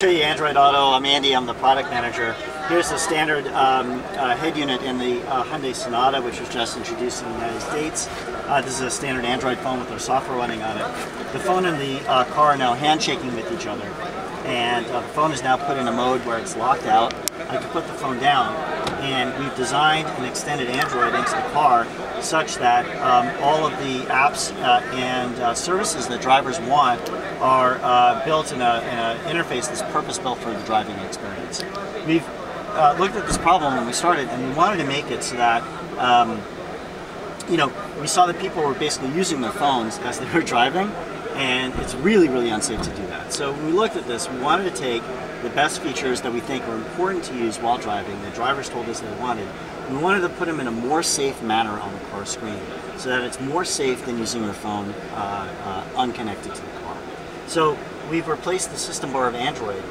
Show you Android Auto. I'm Andy. I'm the product manager. Here's the standard head unit in the Hyundai Sonata, which was just introduced in the United States. This is a standard Android phone with our software running on it. The phone and the car are now handshaking with each other, and the phone is now put in a mode where it's locked out. I can put the phone down, and we've designed an extended Android into the car such that all of the apps and services that drivers want are built in an interface that's purpose-built for the driving experience. We've looked at this problem when we started, and we wanted to make it so that we saw that people were basically using their phones as they were driving, and it's really, really unsafe to do that. So when we looked at this, we wanted to take the best features that we think are important to use while driving, the drivers told us they wanted. We wanted to put them in a more safe manner on the car screen, so that it's more safe than using your phone unconnected to the car. So we've replaced the system bar of Android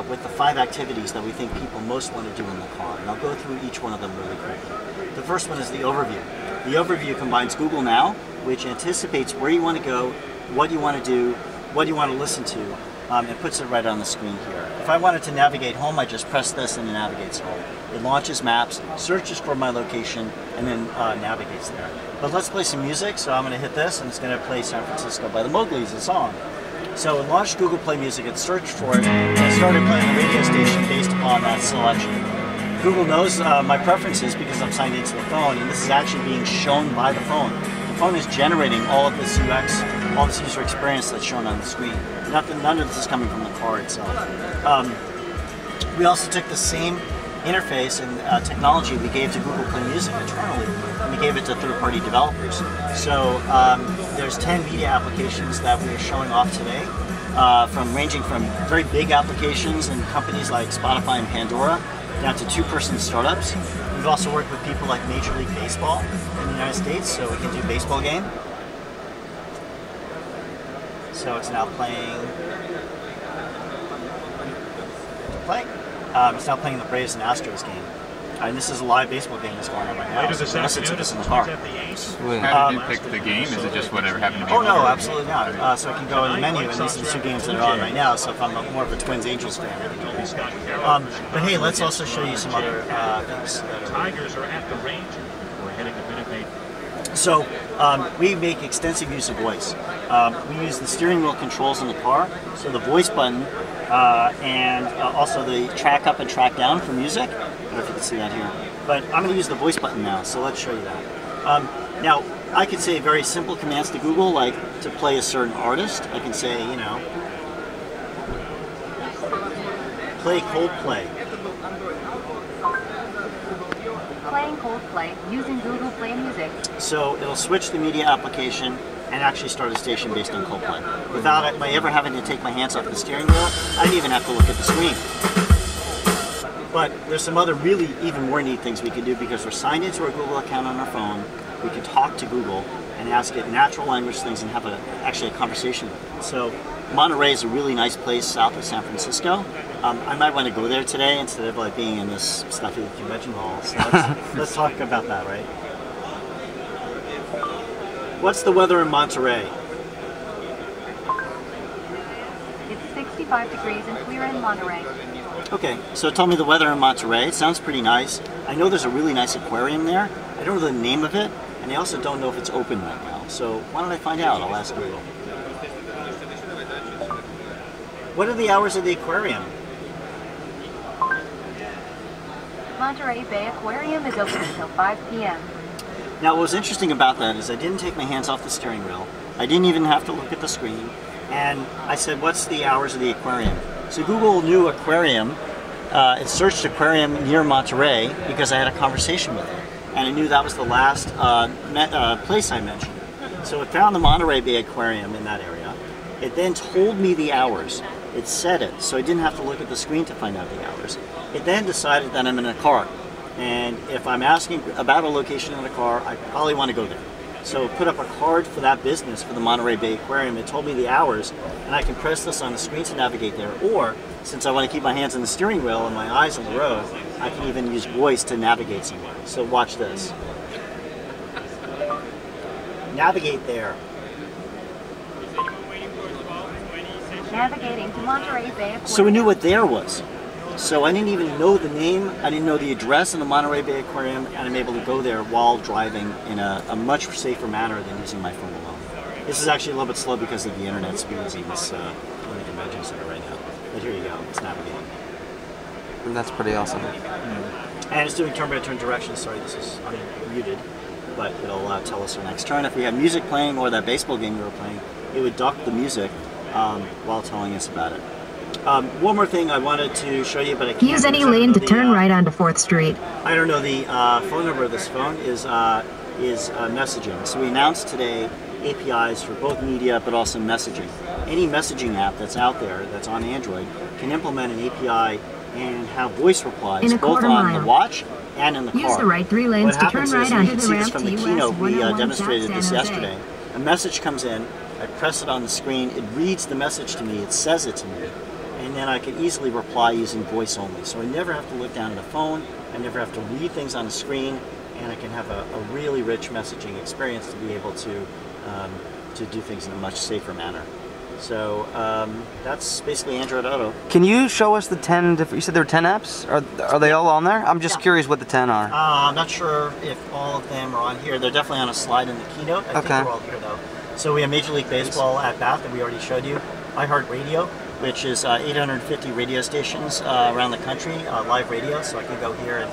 with the 5 activities that we think people most want to do in the car, and I'll go through each one of them really quickly. The first one is the overview. The overview combines Google Now, which anticipates where you want to go, what you want to do, what you want to listen to, and puts it right on the screen here. If I wanted to navigate home, I just press this and it navigates home. It launches maps, searches for my location, and then navigates there. But let's play some music, so I'm going to hit this, and it's going to play San Francisco by the Mowgli's, a song. So it launched Google Play Music, it searched for it, and it started playing a radio station based upon that selection. Google knows my preferences because I'm signed into the phone, and this is actually being shown by the phone. The phone is generating all of this UX, all this user experience that's shown on the screen. None of this is coming from the car itself. We also took the same interface and technology we gave to Google Play Music internally, and we gave it to third-party developers. So there's 10 media applications that we are showing off today, ranging from very big applications and companies like Spotify and Pandora, down to 2-person startups. We've also worked with people like Major League Baseball in the United States, so we can do a baseball game. So it's now playing. It's now playing the Braves and Astros game. And this is a live baseball game that's going on right now. So listen to this in the car. How did you pick the game? Is it just whatever happened to be? Oh no, absolutely not. So I can go in the menu, and these are the 2 games that are on right now. So if I'm more of a Twins-Angels fan, I can do this. But hey, let's also show you some other things. Tigers are at the range. We're heading to Winnipeg. So we make extensive use of voice. We use the steering wheel controls in the car, so the voice button, and also the track up and track down for music. I don't know if you can see that here. But I'm going to use the voice button now, so let's show you that. Now, I could say very simple commands to Google, like to play a certain artist. I can say, play Coldplay. Playing Coldplay using Google Play Music. So it'll switch the media application and actually start a station based on Coldplay. Without me ever having to take my hands off the steering wheel, I didn't even have to look at the screen. But there's some other really even more neat things we can do because we're signed into our Google account on our phone. We can talk to Google and ask it natural language things and have actually a conversation with it. So Monterey is a really nice place south of San Francisco. I might want to go there today instead of being in this stuffy convention hall. So let's talk about that, right? What's the weather in Monterey? It's 65 degrees and clear in Monterey. Okay, so tell me the weather in Monterey. It sounds pretty nice. I know there's a really nice aquarium there. I don't know the name of it, and I also don't know if it's open right now. So why don't I find out? I'll ask Google. What are the hours of the aquarium? Monterey Bay Aquarium is open until 5 p.m. Now, what was interesting about that is I didn't take my hands off the steering wheel. I didn't even have to look at the screen. And I said, what's the hours of the aquarium? So Google knew aquarium. It searched aquarium near Monterey because I had a conversation with it. And it knew that was the last place I mentioned. So it found the Monterey Bay Aquarium in that area. It then told me the hours. It said it, so I didn't have to look at the screen to find out the hours. It then decided that I'm in a car. And if I'm asking about a location in a car, I probably want to go there. So put up a card for that business for the Monterey Bay Aquarium. It told me the hours, and I can press this on the screen to navigate there. Or, since I want to keep my hands on the steering wheel and my eyes on the road, I can even use voice to navigate somewhere. So watch this. Navigate there. Navigating to Monterey Bay Aquarium. So we knew what there was. So I didn't even know the name, I didn't know the address of the Monterey Bay Aquarium, and I'm able to go there while driving in a much safer manner than using my phone alone. This is actually a little bit slow because of the internet speeds in this in the convention center right now. But here you go, it's navigating. That's pretty awesome. And it's doing turn-by-turn directions. Sorry, this is unmuted, but it'll tell us our next turn. If we have music playing or that baseball game we were playing, it would duck the music while telling us about it. One more thing I wanted to show you, but I can't. Use any lane to turn right onto 4th Street. I don't know the phone number of this phone is messaging. So we announced today APIs for both media but also messaging. Any messaging app that's out there that's on Android can implement an API and have voice replies both on the watch and in the car. Use the right 3 lanes to turn right onto the ramp from the keynote, we demonstrated this yesterday. A message comes in, I press it on the screen, it reads the message to me, it says it to me, and then I can easily reply using voice only. So I never have to look down at the phone, I never have to read things on the screen, and I can have a really rich messaging experience to be able to do things in a much safer manner. So that's basically Android Auto. Can you show us the 10 different, you said there were 10 apps? Are they all on there? I'm just curious what the 10 are. I'm not sure if all of them are on here. They're definitely on a slide in the keynote. I think they're all here though. So we have Major League Baseball at bat that we already showed you. iHeartRadio, which is 850 radio stations around the country, live radio. So I can go here and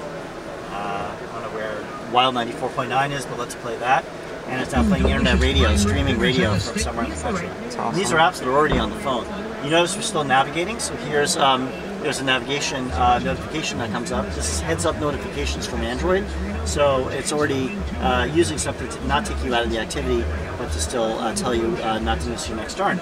I don't know where Wild 94.9 is, but let's play that. And it's now playing internet radio, streaming radio from somewhere in the country. Awesome. These are apps that are already on the phone. You notice we're still navigating, so here's there's a navigation notification that comes up. This is heads-up notifications from Android, so it's already using something to not take you out of the activity, but to still tell you not to miss your next turn.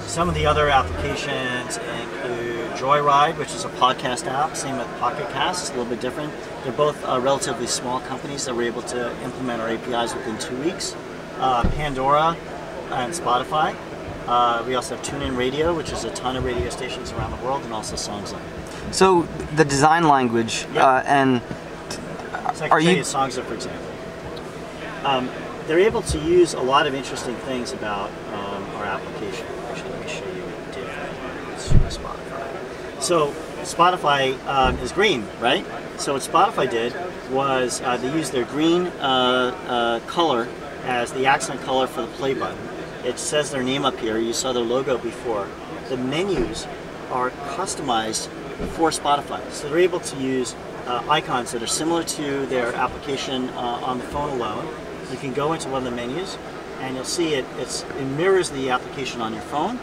Some of the other applications include Joyride, which is a podcast app, same with Pocket Cast, it's a little bit different. They're both relatively small companies that were able to implement our APIs within 2 weeks. Pandora and Spotify. We also have TuneIn Radio, which is a ton of radio stations around the world, and also SongZone. So the design language and so I can tell you SongZone, for example. They're able to use a lot of interesting things about our application. Actually, let me show you what it did with Spotify. So Spotify is green, right? So what Spotify did was they used their green color as the accent color for the play button. It says their name up here. You saw their logo before. The menus are customized for Spotify. So they're able to use icons that are similar to their application on the phone alone. You can go into one of the menus and you'll see it mirrors the application on your phone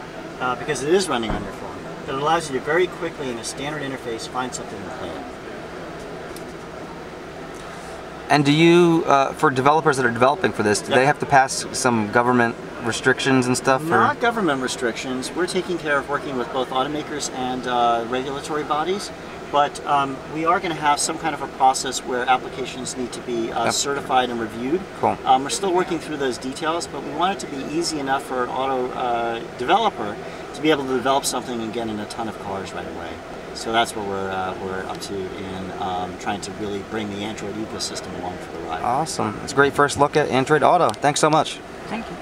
because it is running on your phone. But it allows you to very quickly in a standard interface find something and play it. And do you, for developers that are developing for this, do they have to pass some government restrictions and stuff? Not government restrictions. We're taking care of working with both automakers and regulatory bodies. But we are going to have some kind of a process where applications need to be certified and reviewed. Cool. We're still working through those details, but we want it to be easy enough for an auto developer to be able to develop something and get in a ton of cars right away. So that's what we're up to in trying to really bring the Android ecosystem along for the ride. Awesome. It's a great first look at Android Auto. Thanks so much. Thank you.